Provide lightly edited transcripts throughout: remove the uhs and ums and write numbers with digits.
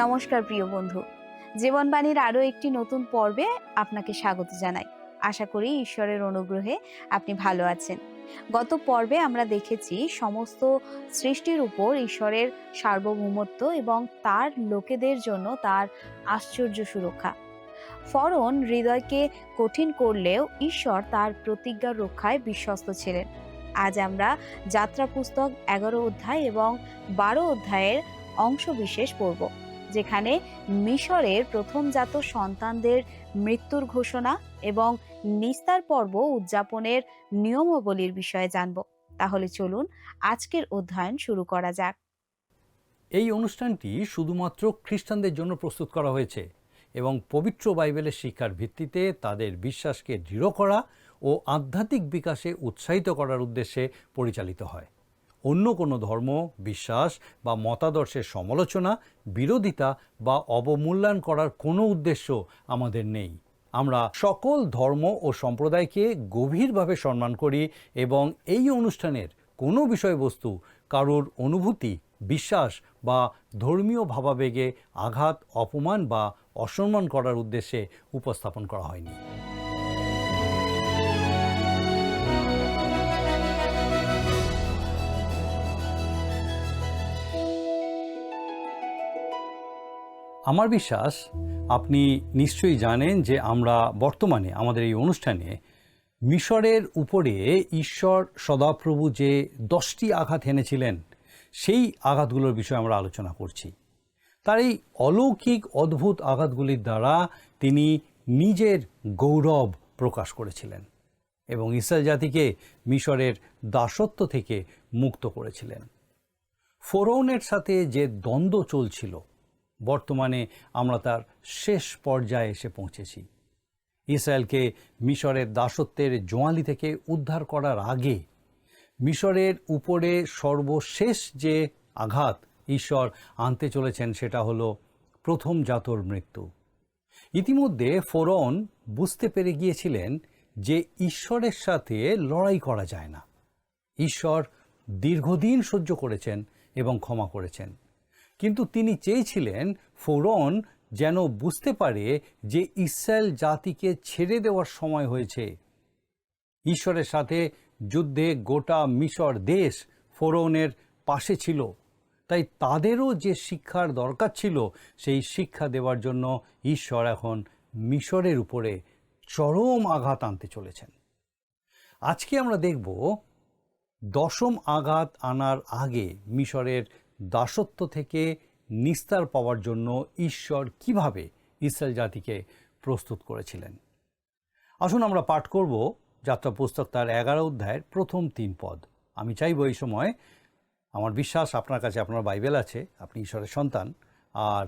নমস্কার প্রিয় বন্ধু, জীবনবাণীর আরও একটি নতুন পর্বে আপনাকে স্বাগত জানাই। আশা করি ঈশ্বরের অনুগ্রহে আপনি ভালো আছেন। গত পর্বে আমরা দেখেছি সমস্ত সৃষ্টির উপর ঈশ্বরের সার্বভৌমত্ব এবং তার লোকেদের জন্য তার আশ্চর্য সুরক্ষা। ফরন হৃদয়কে কঠিন করলেও ঈশ্বর তার প্রতিজ্ঞার রক্ষায় বিশ্বস্ত ছিলেন। আজ আমরা যাত্রা পুস্তক 11 অধ্যায় এবং 12 অধ্যায়ের অংশ বিশেষ পড়ব, যেখানে মিশরের প্রথমজাত সন্তানদের মৃত্যুর ঘোষণা এবং নিস্তার পর্ব উদযাপনের নিয়মাবলীর বিষয়ে জানব। তাহলে চলুন আজকের অধ্যয়ন শুরু করা যাক। এই অনুষ্ঠানটি শুধুমাত্র খ্রিস্টানদের জন্য প্রস্তুত করা হয়েছে এবং পবিত্র বাইবেলের শিক্ষার ভিত্তিতে তাদের বিশ্বাসকে দৃঢ় করা ও আধ্যাত্মিক বিকাশে উৎসাহিত করার উদ্দেশ্যে পরিচালিত হয়। অন্য কোনো ধর্ম, বিশ্বাস বা মতাদর্শের সমালোচনা, বিরোধিতা বা অবমূল্যায়ন করার কোনো উদ্দেশ্য আমাদের নেই। আমরা সকল ধর্ম ও সম্প্রদায়কে গভীরভাবে সম্মান করি এবং এই অনুষ্ঠানের কোনো বিষয়বস্তু কারোর অনুভূতি, বিশ্বাস বা ধর্মীয় ভাবাবেগে আঘাত, অপমান বা অসম্মান করার উদ্দেশ্যে উপস্থাপন করা হয়নি। আমার বিশ্বাস আপনি নিশ্চয়ই জানেন যে আমরা বর্তমানে আমাদের এই অনুষ্ঠানে মিশরের উপরে ঈশ্বর সদাপ্রভু যে 10টি আঘাত এনেছিলেন সেই আঘাতগুলোর বিষয়ে আমরা আলোচনা করছি। তার এই অলৌকিক অদ্ভুত আঘাতগুলির দ্বারা তিনি নিজের গৌরব প্রকাশ করেছিলেন এবং ইসরায়েল জাতিকে মিশরের দাসত্ব থেকে মুক্ত করেছিলেন। ফরৌনের সাথে যে দ্বন্দ্ব চলছিল, বর্তমানে আমরা তার শেষ পর্যায়ে এসে পৌঁছেছি। ইসরায়েলকে মিশরের দাসত্বের জোয়ালি থেকে উদ্ধার করার আগে মিশরের উপরে সর্বশেষ যে আঘাত ঈশ্বর আনতে চলেছেন সেটা হলো প্রথম জাতর মৃত্যু। ইতিমধ্যে ফরৌন বুঝতে পেরে গিয়েছিলেন যে ঈশ্বরের সাথে লড়াই করা যায় না। ঈশ্বর দীর্ঘদিন সহ্য করেছেন এবং ক্ষমা করেছেন, কিন্তু তিনি চেয়েছিলেন ফরৌন যেন বুঝতে পারে যে ইসরায়েল জাতিকে ছেড়ে দেওয়ার সময় হয়েছে। ঈশ্বরের সাথে যুদ্ধে গোটা মিশর দেশ ফরৌনের পাশে ছিল, তাই তাদেরও যে শিক্ষার দরকার ছিল সেই শিক্ষা দেওয়ার জন্য ঈশ্বর এখন মিশরের উপরে চরম আঘাত আনতে চলেছেন। আজকে আমরা দেখব 10ম আঘাত আনার আগে মিশরের দাসত্ব থেকে নিস্তার পাওয়ার জন্য ঈশ্বর কিভাবে ইসরায়েল জাতিকে প্রস্তুত করেছিলেন। আসুন আমরা পাঠ করব যাত্রা পুস্তক তার 11 অধ্যায়ের প্রথম 3 পদ। আমি চাইব এই সময়, আমার বিশ্বাস আপনার কাছে আপনার বাইবেল আছে, আপনি ঈশ্বরের সন্তান, আর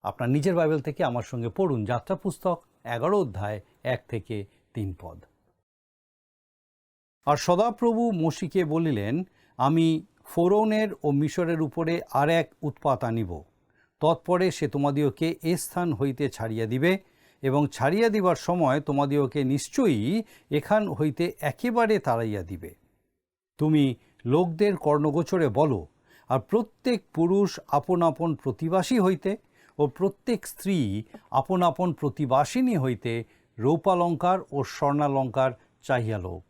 আপনার নিজের বাইবেল থেকে আমার সঙ্গে পড়ুন যাত্রা পুস্তক 11 অধ্যায় 1 থেকে 3 পদ। আর সদাপ্রভু মোশিকে বলিলেন, আমি ফরৌনের ও মিশরের উপরে আর এক উৎপাত আনিব, তৎপরে সে তোমাদিওকে এ স্থান হইতে ছাড়িয়া দিবে এবং ছাড়িয়া দিবার সময় তোমাদিওকে নিশ্চয়ই এখান হইতে একেবারে তাড়াইয়া দিবে। তুমি লোকদের কর্ণগোচরে বলো, আর প্রত্যেক পুরুষ আপন আপন প্রতিবাসী হইতে ও প্রত্যেক স্ত্রী আপন আপন প্রতিবাসিনী হইতে রৌপালঙ্কার ও স্বর্ণালঙ্কার চাহিয়া লোক।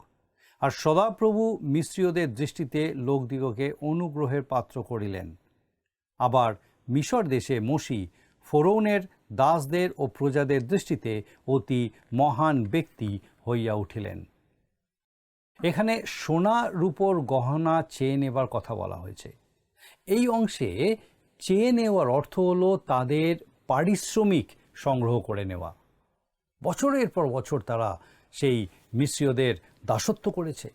আর সদাপ্রভু মিস্রীয়দের দৃষ্টিতে লোকদিগকে অনুগ্রহের পাত্র করিলেন। আবার মিশর দেশে মোশি ফরৌনের দাসদের ও প্রজাদের দৃষ্টিতে অতি মহান ব্যক্তি হইয়া উঠিলেন। এখানে সোনা রূপোর গহনা চেয়ে নেবার কথা বলা হয়েছে। এই অংশে চেয়ে নেওয়ার অর্থ হলো তাদের পারিশ্রমিক সংগ্রহ করে নেওয়া। বছরের পর বছর তারা সেই মিস্রীয়দের দাসত্ব করেছে,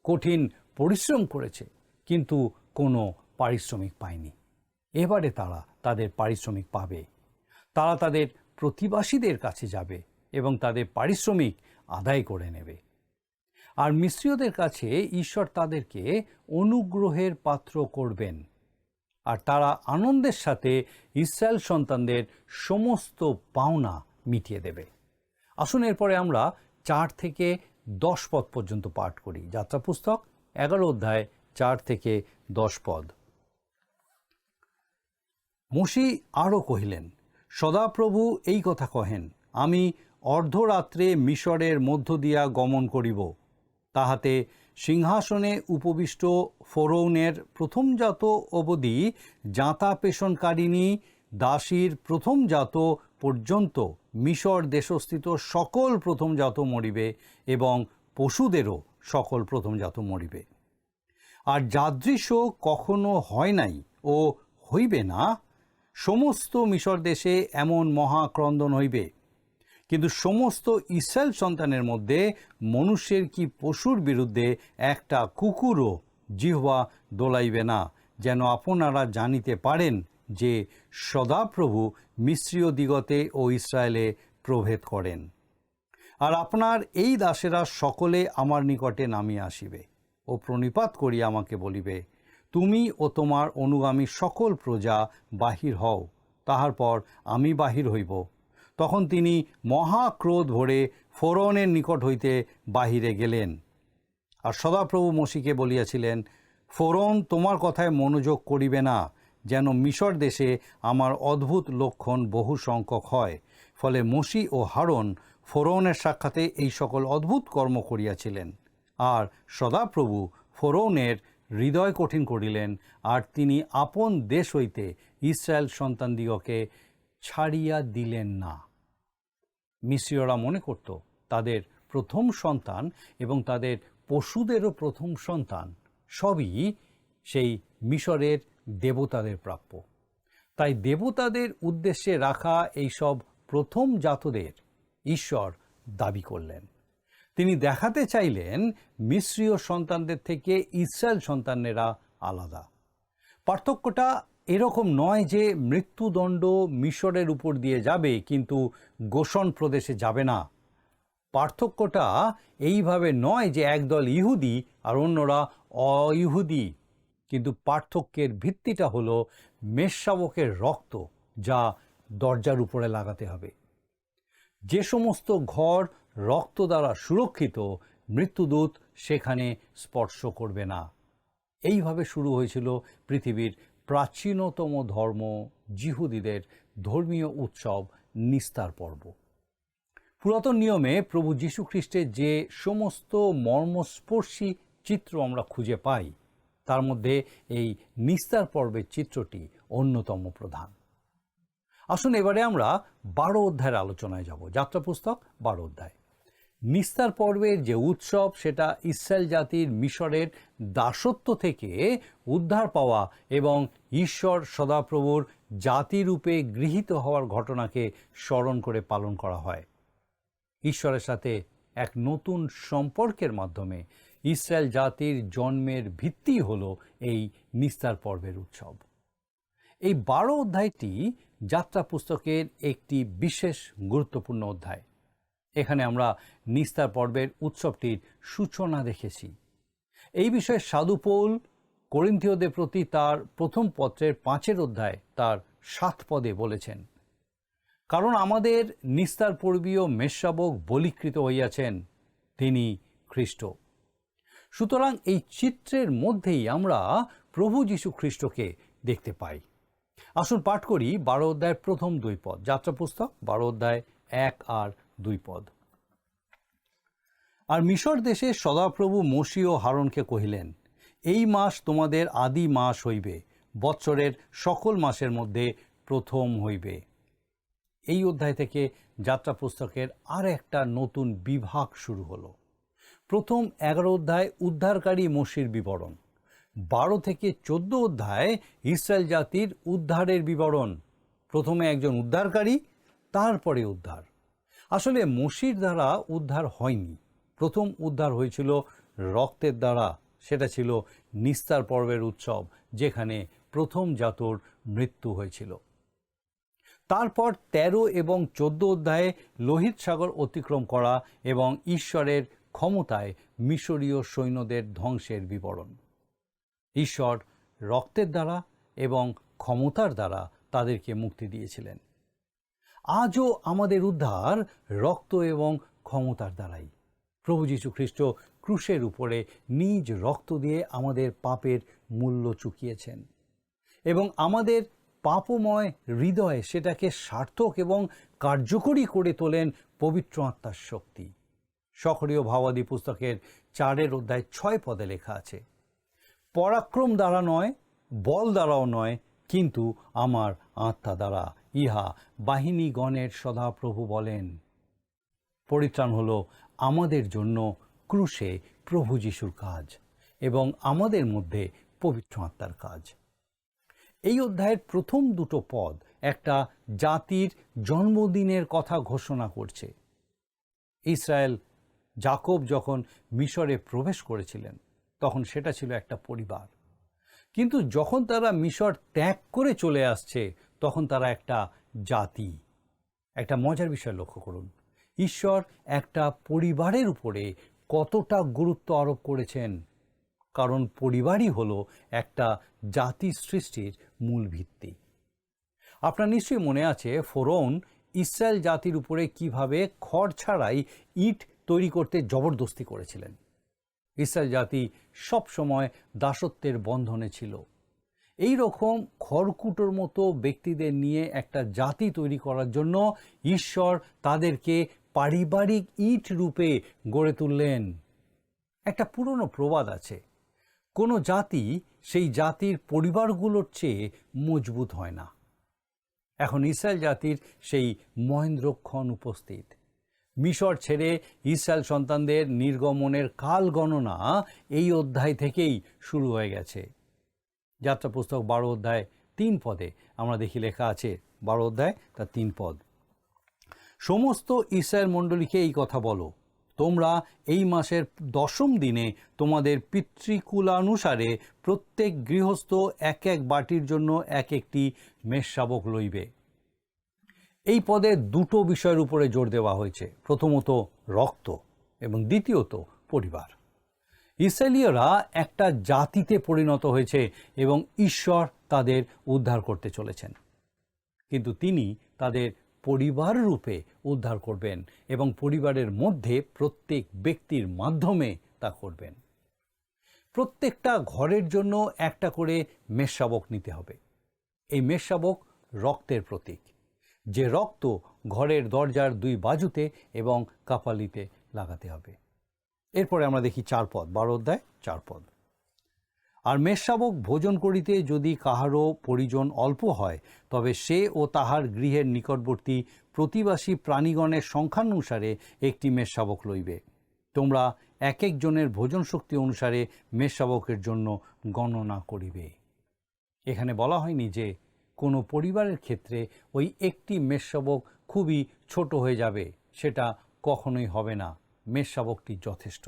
কঠিন পরিশ্রম করেছে, কিন্তু কোনো পারিশ্রমিক পায়নি। এবারে তারা তাদের পারিশ্রমিক পাবে। তারা তাদের প্রতিবাসীদের কাছে যাবে এবং তাদের পারিশ্রমিক আদায় করে নেবে। আর মিস্রীয়দের কাছে ঈশ্বর তাদেরকে অনুগ্রহের পাত্র করবেন, আর তারা আনন্দের সাথে ইসরায়েল সন্তানদের সমস্ত পাওনা মিটিয়ে দেবে। আসুন এরপরে আমরা 4 থেকে 10 পদ পর্যন্ত পাঠ করি। যাত্রা পুস্তক 11 অধ্যায় 4 থেকে 10 পদ। মসি আরও কহিলেন, সদাপ্রভু এই কথা কহেন, আমি অর্ধরাত্রে মিশরের মধ্য দিয়া গমন করিব, তাহাতে সিংহাসনে উপবিষ্ট ফরৌনের প্রথমজাত অবধি জাঁতা পেষণকারিণী দাসীর প্রথমজাত পর্যন্ত মিশর দেশস্থিত সকল প্রথমজাত মরিবে এবং পশুদেরও সকল প্রথমজাত মরিবে। আর যাদৃশ কখনো হয় নাই ও হইবে না, সমস্ত মিশর দেশে এমন মহাক্রন্দন হইবে। কিন্তু সমস্ত ইসরায়েল সন্তানের মধ্যে মনুষ্যের কি পশুর বিরুদ্ধে একটা কুকুরও জিহ্বা দোলাইবে না, যেন আপনারা জানিতে পারেন যে সদাপ্রভু মিস্রীয় দিগতে ও ইসরায়েলে প্রভেদ করেন। আর আপনার এই দাসেরা সকলে আমার নিকটে নামিয়া আসিবে ও প্রণিপাত করিয়া আমাকে বলিবে, তুমি ও তোমার অনুগামী সকল প্রজা বাহির হও। তাহার পর আমি বাহির হইব। তখন তিনি মহাক্রোধ ভরে ফরৌনের নিকট হইতে বাহিরে গেলেন। আর সদাপ্রভু মসিকে বলিয়াছিলেন, ফরৌন তোমার কথায় মনোযোগ করিবে না, যেন মিশর দেশে আমার অদ্ভুত লক্ষণ বহু সংখ্যক হয়। ফলে মসি ও হারন ফরৌনের সাক্ষাতে এই সকল অদ্ভুত কর্ম করিয়াছিলেন। আর সদাপ্রভু ফরৌনের হৃদয় কঠিন করিলেন, আর তিনি আপন দেশ হইতে ইসরায়েল সন্তানদিগকে ছাড়িয়া দিলেন না। মিস্রীয়রা মনে করত তাদের প্রথম সন্তান এবং তাদের পশুদেরও প্রথম সন্তান সবই সেই মিশরের দেবতাদের প্রাপ্য। তাই দেবতাদের উদ্দেশ্যে রাখা এইসব প্রথম জাতদের ঈশ্বর দাবি করলেন। তিনি দেখাতে চাইলেন মিস্রীয় সন্তানদের থেকে ইসরায়েল সন্তানেরা আলাদা। পার্থক্যটা এরকম নয় যে মৃত্যুদণ্ড মিশরের উপর দিয়ে যাবে কিন্তু গোশন প্রদেশে যাবে না। পার্থক্যটা এইভাবে নয় যে একদল ইহুদি আর অন্যরা অইহুদি, কিন্তু পার্থক্যের ভিত্তিটা হলো মেষশাবকের রক্ত, যা দরজার উপরে লাগাতে হবে। যে সমস্ত ঘর রক্ত দ্বারা সুরক্ষিত, মৃত্যুদূত সেখানে স্পর্শ করবে না। এইভাবে শুরু হয়েছিল পৃথিবীর প্রাচীনতম ধর্ম, যিহুদিদের ধর্মীয় উৎসব নিস্তার পর্ব। পুরাতন নিয়মে প্রভু যীশু খ্রিস্টের যে সমস্ত মর্মস্পর্শী চিত্র আমরা খুঁজে পাই, তার মধ্যে এই নিস্তার পর্বের চিত্রটি অন্যতম প্রধান। আসুন এবারে আমরা 12 অধ্যায়ের আলোচনায় যাব। যাত্রা পুস্তক 12 অধ্যায়। নিস্তার পর্বের যে উৎসব, সেটা ইসরায়েল জাতির মিশরের দাসত্ব থেকে উদ্ধার পাওয়া এবং ঈশ্বর সদাপ্রভুর জাতিরূপে গৃহীত হওয়ার ঘটনাকে স্মরণ করে পালন করা হয়। ঈশ্বরের সাথে এক নতুন সম্পর্কের মাধ্যমে ইসরায়েল জাতির জন্মের ভিত্তি হলো এই নিস্তার পর্বের উৎসব। এই 12 অধ্যায়টি যাত্রা পুস্তকের একটি বিশেষ গুরুত্বপূর্ণ অধ্যায়। এখানে আমরা নিস্তার পর্বের উৎসবটির সূচনা দেখেছি। এই বিষয়ে সাধু পৌল করিন্থীয়দের প্রতি তার প্রথম পত্রের 5 অধ্যায় তার 7 পদে বলেছেন, কারণ আমাদের নিস্তার পর্বীয় মেষশাবক বলীকৃত হইয়াছেন, তিনি খ্রিস্ট। সুতরাং এই চিত্রের মধ্যেই আমরা প্রভু যীশু খ্রিস্টকে দেখতে পাই। আসুন পাঠ করি 12 অধ্যায়ের প্রথম 2 পদ। যাত্রা পুস্তক 12 অধ্যায় 1 আর 2 পদ। আর মিশর দেশে সদাপ্রভু মসি ও হারনকে কহিলেন, এই মাস তোমাদের আদি মাস হইবে, বৎসরের সকল মাসের মধ্যে প্রথম হইবে। এই অধ্যায় থেকে যাত্রা পুস্তকের আর একটা নতুন বিভাগ শুরু হলো। প্রথম 11 অধ্যায় উদ্ধারকারী মসির বিবরণ, 12 থেকে 14 অধ্যায় ইসরায়েল জাতির উদ্ধারের বিবরণ। প্রথমে একজন উদ্ধারকারী, তারপরে উদ্ধার। আসলে মসির দ্বারা উদ্ধার হয়নি, প্রথম উদ্ধার হয়েছিল রক্তের দ্বারা। সেটা ছিল নিস্তার পর্বের উৎসব, যেখানে প্রথম জাতর মৃত্যু হয়েছিল। তারপর 13 এবং 14 অধ্যায়ে লোহিত সাগর অতিক্রম করা এবং ঈশ্বরের ক্ষমতায় মিশরীয় সৈন্যদের ধ্বংসের বিবরণ। ঈশ্বর রক্তের দ্বারা এবং ক্ষমতার দ্বারা তাদেরকে মুক্তি দিয়েছিলেন। আজও আমাদের উদ্ধার রক্ত এবং ক্ষমতার দ্বারাই। প্রভু যীশু খ্রিস্ট ক্রুশের উপরে নিজ রক্ত দিয়ে আমাদের পাপের মূল্য চুকিয়েছেন এবং আমাদের পাপময় হৃদয়ে সেটাকে সার্থক এবং কার্যকরী করে তোলেন পবিত্র আত্মার শক্তি। সক্রিয় ভাবাদি পুস্তকের 4:6 লেখা আছে, পরাক্রম দ্বারা নয়, বল দ্বারাও নয়, কিন্তু আমার আত্মা দ্বারা, ইহা বাহিনীগণের সদাপ্রভু বলেন। পরিত্রাণ হলো আমাদের জন্য ক্রুশে প্রভু যিশুর কাজ এবং আমাদের মধ্যে পবিত্র আত্মার কাজ। এই অধ্যায়ের প্রথম দুটো পদ একটা জাতির জন্মদিনের কথা ঘোষণা করছে। ইসরায়েল যাকব যখন মিশরে প্রবেশ করেছিলেন তখন সেটা ছিল একটা পরিবার, কিন্তু যখন তারা মিশর ত্যাগ করে চলে আসছে তখন তারা একটা জাতি। একটা মজার বিষয় লক্ষ্য করুন, ঈশ্বর একটা পরিবারের উপরে কতটা গুরুত্ব আরোপ করেছেন, কারণ পরিবারই হলো একটা জাতি সৃষ্টির মূল ভিত্তি। আপনার নিশ্চয়ই মনে আছে ফোরন ইসরায়েল জাতির উপরে কিভাবে খড় ছাড়াই ইট তৈরি করতে জবরদস্তি করেছিলেন। ইসরায়েল জাতি সব সময় দাসত্বের বন্ধনে ছিল। এই রকম খড়কুটোর মতো ব্যক্তিদের নিয়ে একটা জাতি তৈরি করার জন্য ঈশ্বর তাদেরকে পারিবারিক ইট রূপে গড়ে তুললেন। একটা পুরনো প্রবাদ আছে, কোনো জাতি সেই জাতির পরিবারগুলোর চেয়ে মজবুত হয় না। এখন ইসরায়েল জাতির সেই মহেন্দ্রক্ষণ উপস্থিত। মিশর ছেড়ে ইসরায়েল সন্তানদের নির্গমনের কাল গণনা এই অধ্যায় থেকেই শুরু হয়ে গেছে। যাত্রা পুস্তক 12:3 আমরা দেখি লেখা আছে, 12:3, সমস্ত ইসরায়েল মণ্ডলীকে এই কথা বলো, তোমরা এই মাসের 10ম দিনে তোমাদের পিতৃকুলানুসারে প্রত্যেক গৃহস্থ এক এক বাটির জন্য এক একটি মেষশাবক লইবে। এই পদে দুটো বিষয়ের উপরে জোর দেওয়া হয়েছে, প্রথমত রক্ত এবং দ্বিতীয়ত পরিবার। ইসরায়েলীয়রা একটা জাতিতে পরিণত হয়েছে এবং ঈশ্বর তাদের উদ্ধার করতে চলেছেন, কিন্তু তিনি তাদের পরিবার রূপে উদ্ধার করবেন এবং পরিবারের মধ্যে প্রত্যেক ব্যক্তির মাধ্যমে তা করবেন। প্রত্যেকটা ঘরের জন্য একটা করে মেষশাবক নিতে হবে। এই মেষশাবক রক্তের প্রতীক, যে রক্ত ঘরের দরজার 2 বাজুতে এবং কাপালিতে লাগাতে হবে। এরপরে আমরা দেখি 12:4, আর মেষশাবক ভোজন করিতে যদি কাহারও পরিজন অল্প হয়, তবে সে ও তাহার গৃহের নিকটবর্তী প্রতিবাসী প্রাণীগণের সংখ্যানুসারে একটি মেষশাবক লইবে। তোমরা এক একজনের ভোজন শক্তি অনুসারে মেষশাবকের জন্য গণনা করিবে। এখানে বলা হয়নি যে কোনো পরিবারের ক্ষেত্রে ওই একটি মেষশাবক খুবই ছোট হয়ে যাবে, সেটা কখনোই হবে না। মেষশাবকটি যথেষ্ট।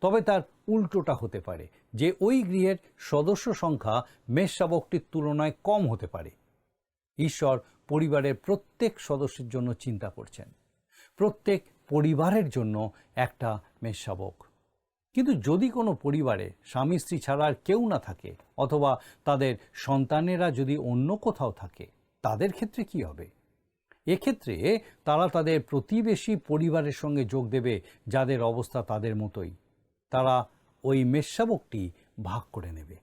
তবে তার উল্টোটা হতে পারে, যে ওই গৃহের সদস্য সংখ্যা মেষশাবকটির তুলনায় কম হতে পারে। ঈশ্বর পরিবারের প্রত্যেক সদস্যের জন্য চিন্তা করছেন, প্রত্যেক পরিবারের জন্য একটা মেষশাবক। কিন্তু যদি কোনো পরিবারে স্বামী স্ত্রী ছাড়া আর কেউ না থাকে, অথবা তাদের সন্তানেরা যদি অন্য কোথাও থাকে, তাদের ক্ষেত্রে কি হবে? এক্ষেত্রে তারা তাদের প্রতিবেশী পরিবারের সঙ্গে যোগ দেবে, যাদের অবস্থা তাদের মতোই। তারা ওই মেষশাবকটি ভাগ করে নেবে।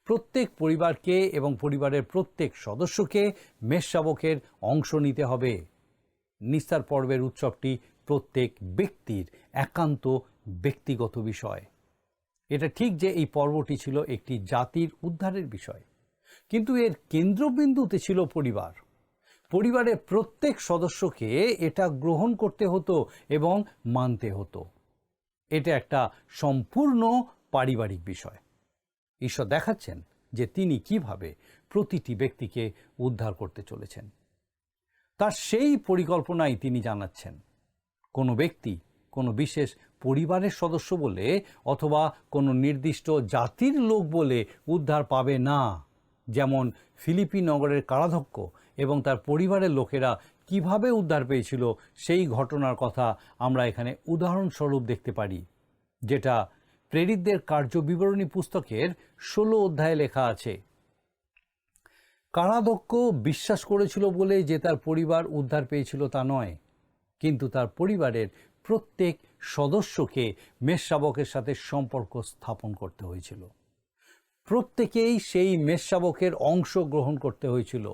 প্রত্যেক পরিবারকে এবং পরিবারের প্রত্যেক সদস্যকে মেষশাবকের অংশ নিতে হবে। নিস্তার পর্বের উৎসবটি প্রত্যেক ব্যক্তির একান্ত ব্যক্তিগত বিষয়। এটা ঠিক যে এই পর্বটি ছিল একটি জাতির উদ্ধারের বিষয়, কিন্তু এর কেন্দ্রবিন্দুতে ছিল পরিবার। পরিবারের প্রত্যেক সদস্যকে এটা গ্রহণ করতে হতো এবং মানতে হতো। এটা একটা সম্পূর্ণ পারিবারিক বিষয়। ঈশ্বর দেখাচ্ছেন যে তিনি কিভাবে প্রতিটি ব্যক্তিকে উদ্ধার করতে চলেছেন। তার সেই পরিকল্পনাই তিনি জানাচ্ছেন। কোনো ব্যক্তি কোনো বিশেষ পরিবারের সদস্য বলে অথবা কোনো নির্দিষ্ট জাতির লোক বলে উদ্ধার পাবে না। যেমন ফিলিপি নগরের কারাধ্যক্ষ এবং তার পরিবারের লোকেরা কিভাবে উদ্ধার পেয়েছিল, সেই ঘটনার কথা আমরা এখানে উদাহরণস্বরূপ দেখতে পারি, যেটা প্রেরিতদের কার্যবিবরণী পুস্তকের 16 অধ্যায়ে লেখা আছে। কারাধ্যক্ষ বিশ্বাস করেছিল বলে যে তার পরিবার উদ্ধার পেয়েছিল তা নয়, কিন্তু তার পরিবারের প্রত্যেক সদস্যকে মেষশাবকের সাথে সম্পর্ক স্থাপন করতে হয়েছিল। প্রত্যেকেই সেই মেষশাবকের অংশ গ্রহণ করতে হয়েছিল।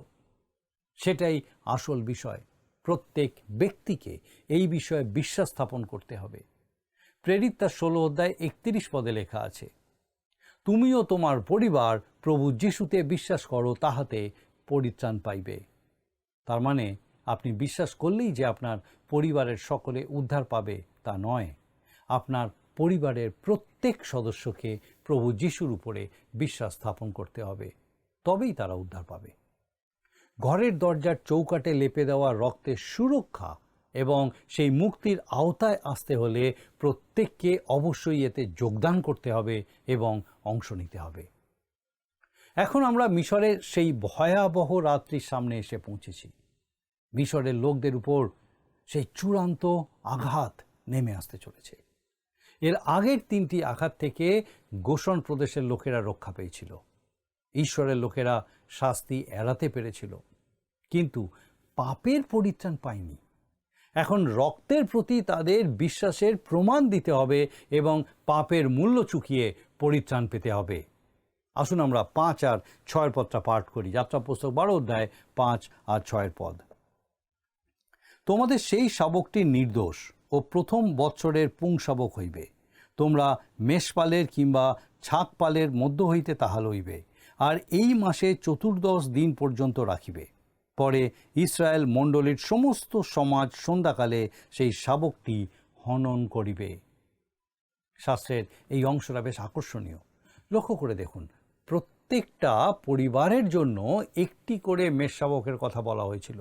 সেটাই আসল বিষয়। প্রত্যেক ব্যক্তিকে এই বিষয়ে বিশ্বাস স্থাপন করতে হবে। প্রেরিত তার 16 অধ্যায় 31 পদে লেখা আছে, তুমিও তোমার পরিবার প্রভু যিশুতে বিশ্বাস করো, তাহাতে পরিত্রাণ পাইবে। তার মানে আপনি বিশ্বাস করলেই যে আপনার পরিবারের সকলে উদ্ধার পাবে তা নয়। আপনার পরিবারের প্রত্যেক সদস্যকে প্রভু যিশুর উপরে বিশ্বাস স্থাপন করতে হবে, তবেই তারা উদ্ধার পাবে। ঘরের দরজার চৌকাঠে লেপে দেওয়া রক্তের সুরক্ষা এবং সেই মুক্তির আওতায় আসতে হলে প্রত্যেককে অবশ্যই এতে যোগদান করতে হবে এবং অংশ নিতে হবে। এখন আমরা মিশরের সেই ভয়াবহ রাত্রির সামনে এসে পৌঁছেছি। মিশরের লোকদের উপর সেই চূড়ান্ত আঘাত নেমে আসতে চলেছে। এর আগের 3টি আঘাত থেকে গোশন প্রদেশের লোকেরা রক্ষা পেয়েছিল। ঈশ্বরের লোকেরা শাস্তি এড়াতে পেরেছিল, কিন্তু পাপের পরিত্রাণ পায়নি। এখন রক্তের প্রতি তাদের বিশ্বাসের প্রমাণ দিতে হবে এবং পাপের মূল্য চুকিয়ে পরিত্রাণ পেতে হবে। আসুন আমরা 5 আর 6 পদটা পাঠ করি। যাত্রা পুস্তক 12 অধ্যায় 5 আর 6 পদ। তোমাদের সেই শাবকটি নির্দোষ ও প্রথম বৎসরের পুংশাবক হইবে। তোমরা মেষপালের কিংবা ছাগপালের মধ্য হইতে তাহা লইবে, আর এই মাসে 14 দিন পর্যন্ত রাখিবে। পরে ইসরায়েল মণ্ডলীর সমস্ত সমাজ সন্ধ্যাকালে সেই শাবকটি হনন করিবে। শাস্ত্রের এই অংশটা বেশ আকর্ষণীয়। লক্ষ্য করে দেখুন, প্রত্যেকটা পরিবারের জন্য একটি করে মেষশাবকের কথা বলা হয়েছিল।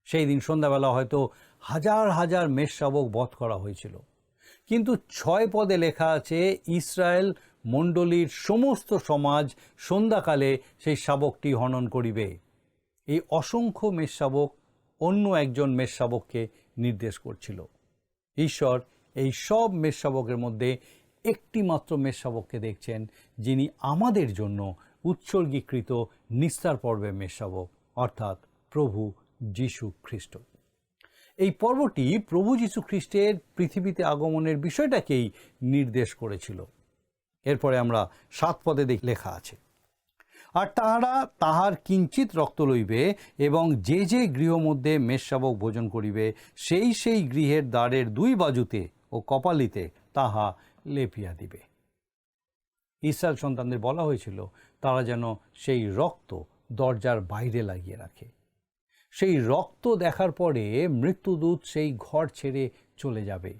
সেই দিন সন্ধ্যাবেলা হয়তো হাজার হাজার মেষশাবক বধ করা হয়েছিল, কিন্তু 6 পদে লেখা আছে ইসরায়েল মণ্ডলীর সমস্ত সমাজ সন্ধ্যাকালে সেই শাবকটি হনন করিবে। এই অসংখ্য মেষশাবক অন্য একজন মেষশাবককে নির্দেশ করছিল। ঈশ্বর এই সব মেষশাবকের মধ্যে একটি মাত্র মেষশাবককে দেখছেন, যিনি আমাদের জন্য উৎসর্গীকৃত নিস্তার পর্বের মেষশাবক, অর্থাৎ প্রভু যীশু খ্রিস্ট। এই পর্বটি প্রভু যীশু খ্রিস্টের পৃথিবীতে আগমনের বিষয়টাকেই নির্দেশ করেছিল। এরপরে আমরা 7 পদে লেখা আছে, আর তাহারা তাহার কিঞ্চিত রক্ত লইবে এবং যে যে গৃহ মধ্যে মেষশাবক ভোজন করিবে সেই সেই গৃহের দ্বারের 2 বাজুতে ও কপালিতে তাহা লেপিয়া দিবে। ইসরায়েল সন্তানদের বলা হয়েছিল তারা যেন সেই রক্ত দরজার বাইরে লাগিয়ে রাখে। সেই রক্ত দেখার পরে মৃত্যুদূত সেই ঘর ছেড়ে চলে যাবে।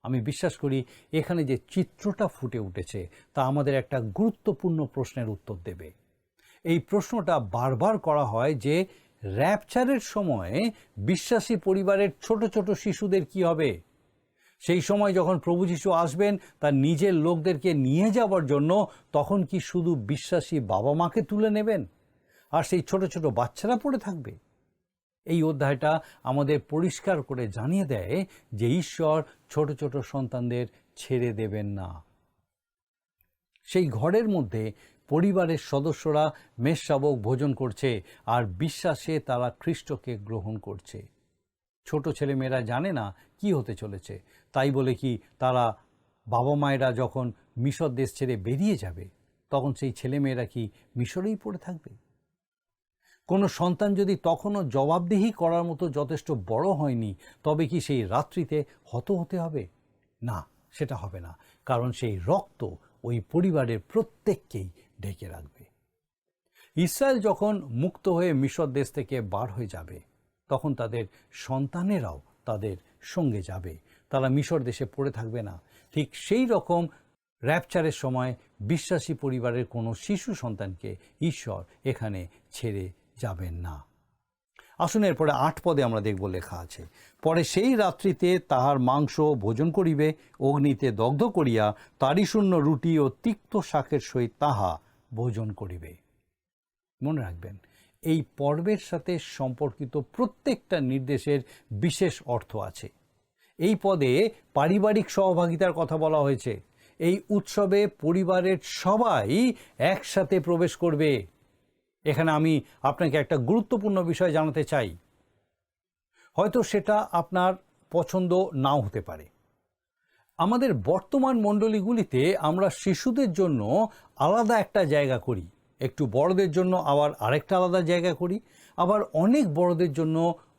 আমি বিশ্বাস করি এখানে যে চিত্রটা ফুটে উঠেছে তা আমাদের একটা গুরুত্বপূর্ণ প্রশ্নের উত্তর দেবে। এই প্রশ্নটা বারবার করা হয় যে র্যাপচারের সময় বিশ্বাসী পরিবারের ছোট ছোট শিশুদের কি হবে? সেই সময় যখন প্রভু যীশু আসবেন তার নিজের লোকদেরকে নিয়ে যাওয়ার জন্য, তখন কি শুধু বিশ্বাসী বাবা মাকে তুলে নেবেন আর সেই ছোট ছোট বাচ্চারা পড়ে থাকবে? এই অধ্যায়টা আমাদের পরিষ্কার করে জানিয়ে দেয় যে ঈশ্বর ছোট ছোট সন্তানদের ছেড়ে দেবেন না। সেই ঘরের মধ্যে পরিবারের সদস্যরা মেষশাবক ভোজন করছে আর বিশ্বাসে তারা খ্রিস্টকে গ্রহণ করছে। ছোট ছেলেমেয়েরা জানে না কি হতে চলেছে, তাই বলে কি তারা বাবা মায়েরা যখন মিশর দেশ ছেড়ে বেরিয়ে যাবে তখন সেই ছেলেমেয়েরা কি মিশরেই পড়ে থাকবে? কোনো সন্তান যদি তখনও জবাবদিহি করার মতো যথেষ্ট বড় হয়নি, তবে কি সেই রাত্রিতে হতে হবে? না, সেটা হবে না, কারণ সেই রক্ত ওই পরিবারের প্রত্যেককেই ঢেকে রাখবে। ইসরায়েল যখন মুক্ত হয়ে মিশর দেশ থেকে বার হয়ে যাবে, তখন তাদের সন্তানেরাও তাদের সঙ্গে যাবে। তারা মিশর দেশে পড়ে থাকবে না। ঠিক সেই রকম র্যাপচারের সময় বিশ্বাসী পরিবারের কোনো শিশু সন্তানকে ঈশ্বর এখানে ছেড়ে যাবেন না। আসুন এরপরে 8 পদে আমরা দেখব লেখা আছে, পরে সেই রাত্রিতে তাহার মাংস ভোজন করিবে, অগ্নিতে দগ্ধ করিয়া তারি শূন্য রুটি ও তিক্ত শাকের সহিত তাহা ভোজন করিবে। মনে রাখবেন, এই পর্বের সাথে সম্পর্কিত প্রত্যেকটা নির্দেশের বিশেষ অর্থ আছে। এই পদে পারিবারিক সহভাগিতার কথা বলা হয়েছে। এই উৎসবে পরিবারের সবাই একসাথে প্রবেশ করবে। এখানে আমি আপনাকে একটা গুরুত্বপূর্ণ বিষয় জানাতে চাই। হয়তো সেটা আপনার পছন্দ নাও হতে পারে। আমাদের বর্তমান মণ্ডলীগুলিতে আমরা শিশুদের জন্য আলাদা একটা জায়গা করি, একটু বড়দের জন্য আবার আরেকটা আলাদা জায়গা করি, আবার অনেক বড়দের জন্য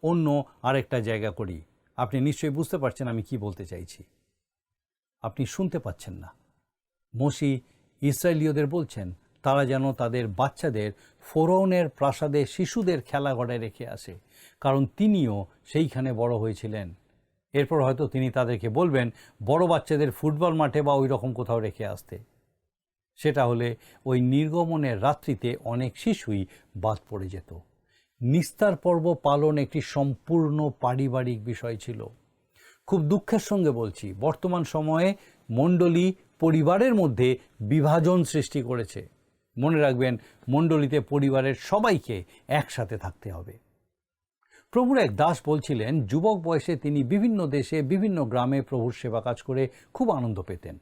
অন্য আরেকটা জায়গা করি। আপনি নিশ্চয়ই বুঝতে পারছেন আমি কি বলতে চাইছি। আপনি শুনতে পাচ্ছেন না। মোশি ইসরায়েলীয়দের বলছেন তারা যেন তাদের বাচ্চাদের ফোরনের প্রাসাদে শিশুদের খেলাঘরে রেখে আসে, কারণ তিনিও সেইখানে বড় হয়েছিলেন। এরপর হয়তো তিনি তাদেরকে বলবেন বড় বাচ্চাদের ফুটবল মাঠে বা ওই রকম কোথাও রেখে আসতে। সেটা হলে ওই নির্গমনের রাত্রিতে অনেক শিশুই বাদ পড়ে যেত। নিস্তার পর্ব পালন একটি সম্পূর্ণ পারিবারিক বিষয় ছিল। খুব দুঃখের সঙ্গে বলছি, বর্তমান সময়ে মণ্ডলী পরিবারের মধ্যে বিভাজন সৃষ্টি করেছে। মনে রাখবেন, মণ্ডলীতে পরিবারের সবাইকে একসাথে থাকতে হবে। প্রভুর এক দাস বলছিলেন যুবক বয়সে তিনি বিভিন্ন দেশে বিভিন্ন গ্রামে প্রভুর সেবা কাজ করে খুব আনন্দ পেতেন।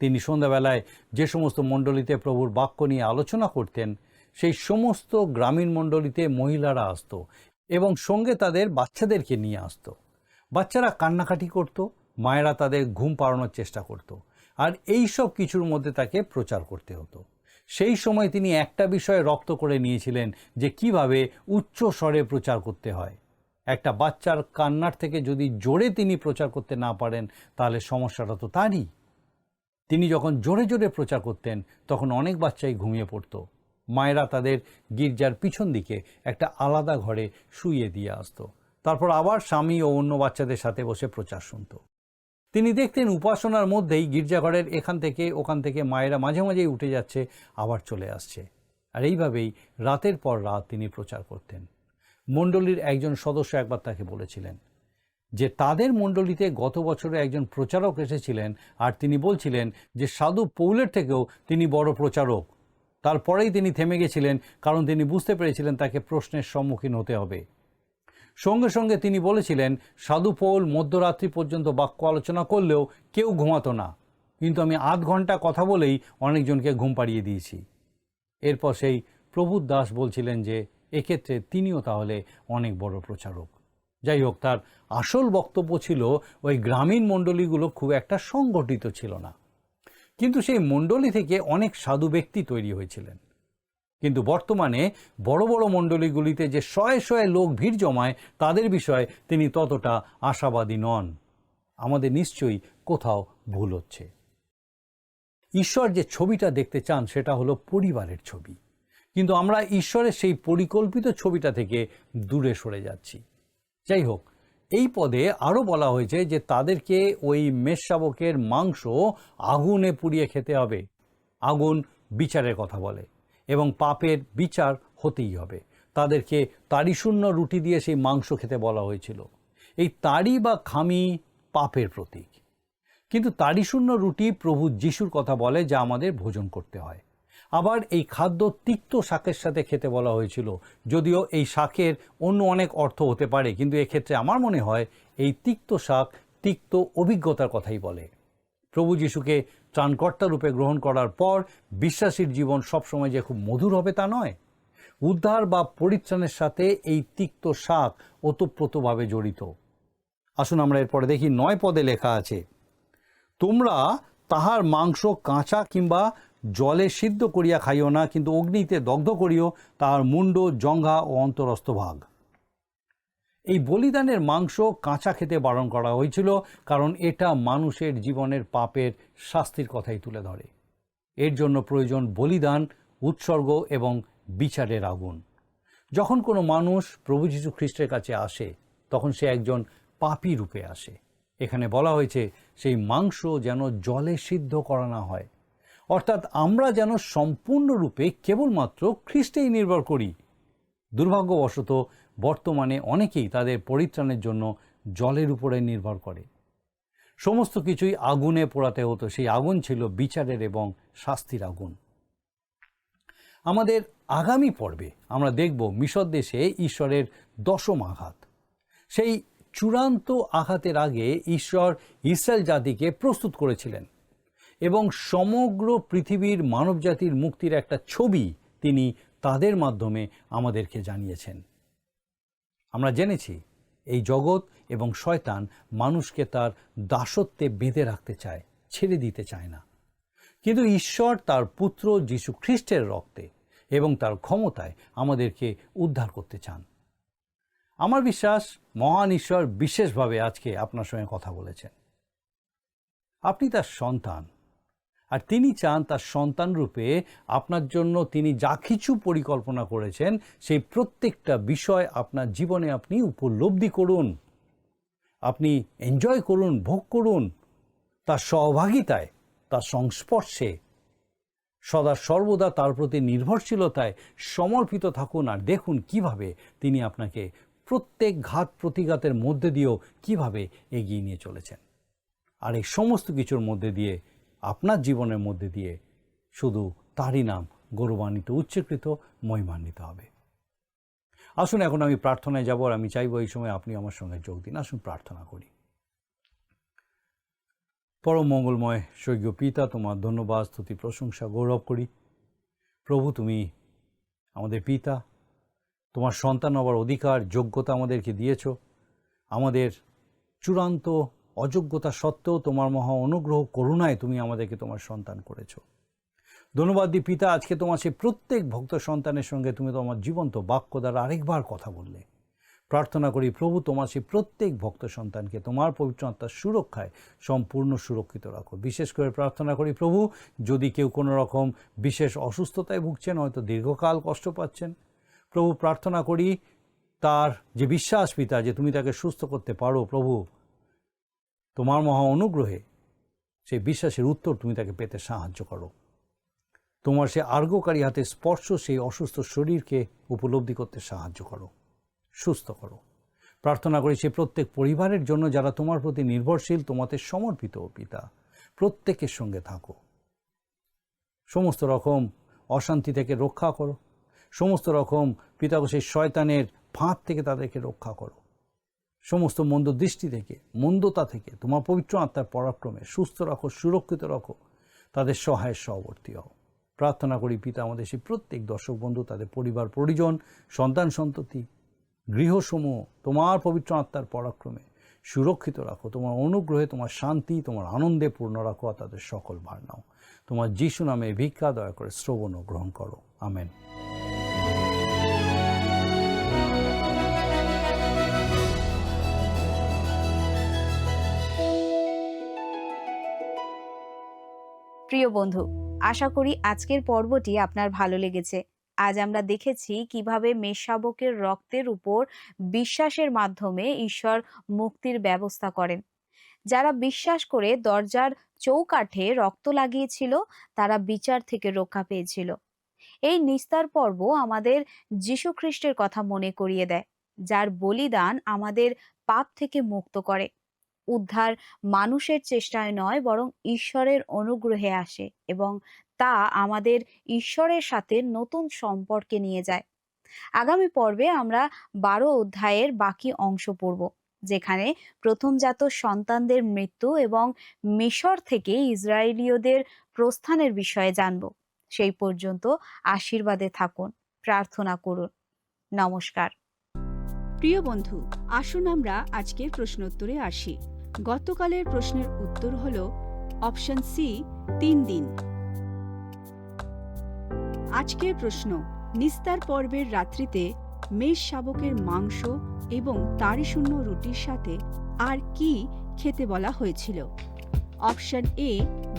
তিনি সন্ধ্যাবেলায় যে সমস্ত মণ্ডলীতে প্রভুর বাক্য নিয়ে আলোচনা করতেন, সেই সমস্ত গ্রামীণ মণ্ডলীতে মহিলারা আসত এবং সঙ্গে তাদের বাচ্চাদেরকে নিয়ে আসত। বাচ্চারা কান্নাকাটি করত, মায়েরা তাদের ঘুম পাড়ানোর চেষ্টা করত, আর এই সব কিছুর মধ্যে তাকে প্রচার করতে হতো। সেই সময় তিনি একটা বিষয়ে রপ্ত করে নিয়েছিলেন যে কিভাবে উচ্চ স্বরে প্রচার করতে হয়। একটা বাচ্চার কান্নার থেকে যদি জোরে তিনি প্রচার করতে না পারেন, তাহলে সমস্যাটা তো তারই। তিনি যখন জোরে জোরে প্রচার করতেন তখন অনেক বাচ্চাই ঘুমিয়ে পড়ত। মায়েরা তাদের গির্জার পিছন দিকে একটা আলাদা ঘরে শুইয়ে দিয়ে আসতো, তারপর আবার স্বামী ও অন্য বাচ্চাদের সাথে বসে প্রচার শুনত। তিনি দেখতেন উপাসনার মধ্যেই গির্জাঘরের এখান থেকে ওখান থেকে মায়েরা মাঝে মাঝেই উঠে যাচ্ছে, আবার চলে আসছে, আর এইভাবেই রাতের পর রাত তিনি প্রচার করতেন। মণ্ডলীর একজন সদস্য একবার তাকে বলেছিলেন যে তাদের মণ্ডলীতে গত বছরে একজন প্রচারক এসেছিলেন, আর তিনি বলছিলেন যে সাধু পৌলের থেকেও তিনি বড় প্রচারক। তারপরেই তিনি থেমে গেছিলেন, কারণ তিনি বুঝতে পেরেছিলেন তাকে প্রশ্নের সম্মুখীন হতে হবে। সঙ্গে সঙ্গে তিনি বলেছিলেন, সাধু পৌল মধ্যরাত্রি পর্যন্ত বাক্য আলোচনা করলেও কেউ ঘুমাতো না, কিন্তু আমি আধ ঘন্টা কথা বলেই অনেকজনকে ঘুম পাড়িয়ে দিয়েছি। এরপর সেই প্রভুর দাস বলছিলেন যে এক্ষেত্রে তিনিও তাহলে অনেক বড় প্রচারক। যাই হোক, তার আসল বক্তব্য ছিল ওই গ্রামীণ মণ্ডলীগুলো খুব একটা সংগঠিত ছিল না, কিন্তু সেই মণ্ডলী থেকে অনেক সাধু ব্যক্তি তৈরি হয়েছিলেন। কিন্তু বর্তমানে বড় বড় মণ্ডলীগুলিতে যে শয়ে শয়ে লোক ভিড় জমায়, তাদের বিষয়ে তিনি ততটা আশাবাদী নন। আমাদের নিশ্চয়ই কোথাও ভুল হচ্ছে। ঈশ্বর যে ছবিটা দেখতে চান সেটা হলো পরিবারের ছবি, কিন্তু আমরা ঈশ্বরের সেই পরিকল্পিত ছবিটা থেকে দূরে সরে যাচ্ছি। যাই হোক, এই পদে আরও বলা হয়েছে যে তাদেরকে ওই মেষশাবকের মাংস আগুনে পুড়িয়ে খেতে হবে। আগুন বিচারের কথা বলে এবং পাপের বিচার হতেই হবে। তাদেরকে তাড়িশূন্য রুটি দিয়ে সেই মাংস খেতে বলা হয়েছিল। এই তাড়ি বা খামি পাপের প্রতীক, কিন্তু তাড়িশূন্য রুটি প্রভু যিশুর কথা বলে যা আমাদের ভোজন করতে হয়। আবার এই খাদ্য তিক্ত শাকের সাথে খেতে বলা হয়েছিল, যদিও এই শাকের অন্য অনেক অর্থ হতে পারে, কিন্তু এক্ষেত্রে আমার মনে হয় এই তিক্ত শাক তিক্ত অভিজ্ঞতার কথাই বলে। প্রভু যিশুকে ত্রাণকর্তা রূপে গ্রহণ করার পর বিশ্বাসীর জীবন সবসময় যে খুব মধুর হবে তা নয়। উদ্ধার বা পরিত্রাণের সাথে এই তিক্ত শাক ওতপ্রোতভাবে জড়িত। আসুন আমরা এরপরে দেখি 9 পদে লেখা আছে, তোমরা তাহার মাংস কাঁচা কিংবা জলে সিদ্ধ করিয়া খাইও না, কিন্তু অগ্নিতে দগ্ধ করিও তাহার মুন্ড, জঙ্ঘা ও অন্তরস্থ ভাগ। এই বলিদানের মাংস কাঁচা খেতে বারণ করা হয়েছিল, কারণ এটা মানুষের জীবনের পাপের শাস্তির কথাই তুলে ধরে। এর জন্য প্রয়োজন বলিদান, উৎসর্গ এবং বিচারের আগুন। যখন কোনো মানুষ প্রভু যীশু খ্রিস্টের কাছে আসে, তখন সে একজন পাপী রূপে আসে। এখানে বলা হয়েছে সেই মাংস যেন জলে সিদ্ধ করা না হয়, অর্থাৎ আমরা যেন সম্পূর্ণরূপে কেবলমাত্র খ্রিস্টেই নির্ভর করি। দুর্ভাগ্যবশত বর্তমানে অনেকেই তাদের পরিত্রাণের জন্য জলের উপরে নির্ভর করে। সমস্ত কিছুই আগুনে পোড়াতে হতো, সেই আগুন ছিল বিচারের এবং শাস্তির আগুন। আমাদের আগামী পর্বে আমরা দেখব মিশর দেশে ঈশ্বরের দশম আঘাত। সেই চূড়ান্ত আঘাতের আগে ঈশ্বর ইসরায়েল জাতিকে প্রস্তুত করেছিলেন এবং সমগ্র পৃথিবীর মানবজাতির মুক্তির একটা ছবি তিনি তাদের মাধ্যমে আমাদেরকে জানিয়েছেন। আমরা জেনেছি এই জগৎ এবং শয়তান মানুষকে তার দাসত্বে বেঁধে রাখতে চায়, ছেড়ে দিতে চায় না। কিন্তু ঈশ্বর তার পুত্র যীশু খ্রিস্টের রক্তে এবং তার ক্ষমতায় আমাদেরকে উদ্ধার করতে চান। আমার বিশ্বাস মহান ঈশ্বর বিশেষভাবে আজকে আপনার সঙ্গে কথা বলেছেন। আপনি তার সন্তান, আর তিনি চান তার সন্তান রূপে আপনার জন্য তিনি যা কিছু পরিকল্পনা করেছেন সেই প্রত্যেকটা বিষয় আপনার জীবনে আপনি উপলব্ধি করুন, আপনি এনজয় করুন, ভোগ করুন, তার সহভাগিতায়, তার সংস্পর্শে সদা সর্বদা তার প্রতি নির্ভরশীলতায় সমর্পিত থাকুন। আর দেখুন কিভাবে তিনি আপনাকে প্রত্যেক ঘাত প্রতিঘাতের মধ্যে দিয়েও কিভাবে এগিয়ে নিয়ে চলেছেন। আর এই সমস্ত কিছুর মধ্যে দিয়ে আপনার জীবনের মধ্যে দিয়ে শুধু তারই নাম গৌরবান্বিত, উচ্চকৃত, মহিমান্বিত হবে। আসুন এখন আমি প্রার্থনায় যাব, আর আমি চাইবো এই সময় আপনি আমার সঙ্গে যোগ দিন। আসুন প্রার্থনা করি। পরম মঙ্গলময় স্বর্গীয় পিতা, তোমার ধন্যবাদ, স্তুতি, প্রশংসা, গৌরব করি। প্রভু, তুমি আমাদের পিতা, তোমার সন্তান হবার অধিকার, যোগ্যতা আমাদেরকে দিয়েছ। আমাদের চূড়ান্ত অযোগ্যতা সত্ত্বেও তোমার মহা অনুগ্রহ, করুণায় তুমি আমাদেরকে তোমার সন্তান করেছ। ধন্যবাদ দিই পিতা, আজকে তোমার সেই প্রত্যেক ভক্ত সন্তানের সঙ্গে তুমি তোমার জীবন্ত বাক্য দ্বারা আরেকবার কথা বললে। প্রার্থনা করি প্রভু, তোমার সেই প্রত্যেক ভক্ত সন্তানকে তোমার পবিত্র আত্মার সুরক্ষায় সম্পূর্ণ সুরক্ষিত রাখো। বিশেষ করে প্রার্থনা করি প্রভু, যদি কেউ কোনো রকম বিশেষ অসুস্থতায় ভুগছেন, হয়তো দীর্ঘকাল কষ্ট পাচ্ছেন, প্রভু প্রার্থনা করি তার যে বিশ্বাস পিতা যে তুমি তাকে সুস্থ করতে পারো, প্রভু তোমার মহা অনুগ্রহে সেই বিশ্বাসের উত্তর তুমি তাকে পেতে সাহায্য করো। তোমার সে আর্গকারী হাতে স্পর্শ সেই অসুস্থ শরীরকে উপলব্ধি করতে সাহায্য করো, সুস্থ করো। প্রার্থনা করি সে প্রত্যেক পরিবারের জন্য যারা তোমার প্রতি নির্ভরশীল, তোমাদের সমর্পিত পিতা, প্রত্যেকের সঙ্গে থাকো। সমস্ত রকম অশান্তি থেকে রক্ষা করো, সমস্ত রকম পিতা সেই শয়তানের ফাঁদ থেকে তাদেরকে রক্ষা করো, সমস্ত মন্দ দৃষ্টি থেকে, মন্দতা থেকে তোমার পবিত্র আত্মার পরাক্রমে সুস্থ রাখো, সুরক্ষিত রাখো, তাদের সহায় সহবর্তী হও। প্রার্থনা করি পিতা, আমাদের সেই প্রত্যেক দর্শক বন্ধু, তাদের পরিবার পরিজন, সন্তান সন্ততি, গৃহসমূহ তোমার পবিত্র আত্মার পরাক্রমে সুরক্ষিত রাখো। তোমার অনুগ্রহে, তোমার শান্তি, তোমার আনন্দে পূর্ণ রাখো, আর তাদের সকল ভার নাও। তোমার যিশু নামে ভিক্ষা দয়া করে শ্রবণ ও গ্রহণ করো। আমেন। প্রিয় বন্ধু, আশা করি আজকের পর্বটি আপনার ভালো লেগেছে। আজ আমরা দেখেছি কিভাবে মেষশাবকের রক্তের উপর বিশ্বাসের মাধ্যমে ঈশ্বর মুক্তির ব্যবস্থা করেন। যারা বিশ্বাস করে দরজার চৌকাঠে রক্ত লাগিয়েছিল, তারা বিচার থেকে রক্ষা পেয়েছিল। এই নিস্তার পর্ব আমাদের যীশু খ্রিস্টের কথা মনে করিয়ে দেয়, যার বলিদান আমাদের পাপ থেকে মুক্ত করে। উদ্ধার মানুষের চেষ্টায় নয়, বরং ঈশ্বরের অনুগ্রহে আসে, এবং তা আমাদের ঈশ্বরের সাথে নতুন সম্পর্কে নিয়ে যায়। আগামী পর্বে আমরা 12 অধ্যায়ের বাকি অংশ পড়ব, যেখানে প্রথমজাত সন্তানদের মৃত্যু এবং মিশর থেকে ইসরায়েলীয়দের প্রস্থানের বিষয়ে জানব। সেই পর্যন্ত আশীর্বাদে থাকুন, প্রার্থনা করুন। নমস্কার। প্রিয় বন্ধু, আসুন আমরা আজকের প্রশ্নোত্তরে আসি। গতকালের প্রশ্নের উত্তর হল অপশন সি, 3 দিন। আজকের প্রশ্ন, নিস্তার পর্বের রাত্রিতে মেষ শাবকের মাংস এবং তারি শূন্য রুটির সাথে আর কি খেতে বলা হয়েছিল? অপশন এ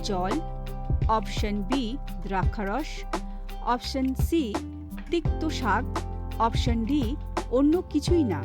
জল, অপশন বি দ্রাক্ষারস, অপশন সি তিক্ত শাক, অপশন ডি অন্য কিছুই না।